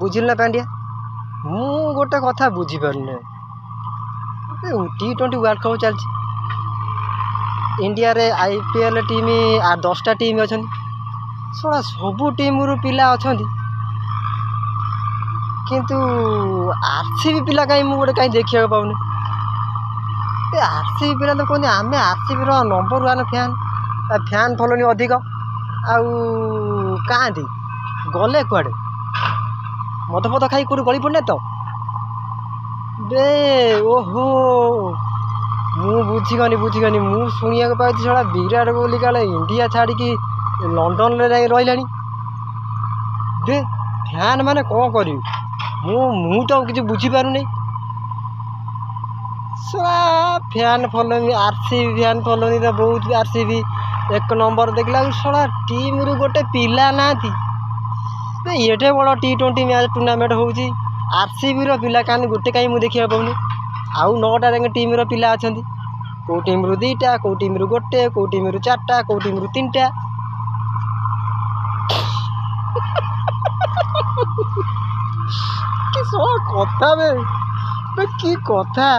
ବୁଝିଲୁ ନା ପାଣ୍ଡିଆ। ମୁଁ ଗୋଟେ କଥା ବୁଝିପାରୁନି, T20 ୱାର୍ଲଡ଼ କପ୍ ଚାଲିଛି, ଇଣ୍ଡିଆରେ IPL ଟିମ୍ 10ଟା ଟିମ୍ ଅଛନ୍ତି, ଶଳା ସବୁ ଟିମ୍ରୁ ପିଲା ଅଛନ୍ତି, କିନ୍ତୁ RCB ପିଲା କାହିଁ ମୁଁ ଗୋଟେ କାହିଁ ଦେଖିବାକୁ ପାଉନି। RCB ପିଲା ତ କୁହନ୍ତି ଆମେ RCBର ନମ୍ବର 1 ଫ୍ୟାନ୍ ଫଲୋଇଂ ଅଧିକ, ଆଉ କାହାନ୍ତି ଗଲେ କୁଆଡ଼େ ମଦ ଫଦ ଖାଇ କେଉଁଠି ଗଳି ପଡ଼ିଲେ ତ ବେ। ଓହୋ ମୁଁ ବୁଝିଗନି, ମୁଁ ଶୁଣିବାକୁ ପାଉଛି ଶଳା ବିରାଟ କୋହଲି କାଳେ ଇଣ୍ଡିଆ ଛାଡ଼ିକି ଲଣ୍ଡନରେ ଯାଇ ରହିଲାଣି ବେ। ଫ୍ୟାନ୍ ମାନେ କ'ଣ କରିବି ମୁଁ ତ କିଛି ବୁଝିପାରୁନି। ଶଳା fan following RCB fan following ତ ବହୁତ, RCB 1 ନମ୍ବର ଦେଖିଲା ବେଳକୁ ଶଳା ଟିମ୍ରୁ ଗୋଟେ ପିଲା ନାହାନ୍ତି। ଏଡ଼େ ବଡ଼ T20 ମ୍ୟାଚ୍ ଟୁର୍ଣ୍ଣାମେଣ୍ଟ ହେଉଛି, RCBର ପିଲା ଗୋଟେ କାହିଁ ମୁଁ ଦେଖିବାକୁ ପାଉନି। ଆଉ 9ଟା ଯାକ ଟିମ୍ର ପିଲା ଅଛନ୍ତି, କେଉଁ ଟିମ୍ରୁ 2ଟା, କେଉଁ ଟିମ୍ରୁ 1, କେଉଁ ଟିମ୍ରୁ 4ଟା, କେଉଁ ଟିମ୍ରୁ 3ଟା। କି ଶଳା କଥା ବେ, କି କଥା।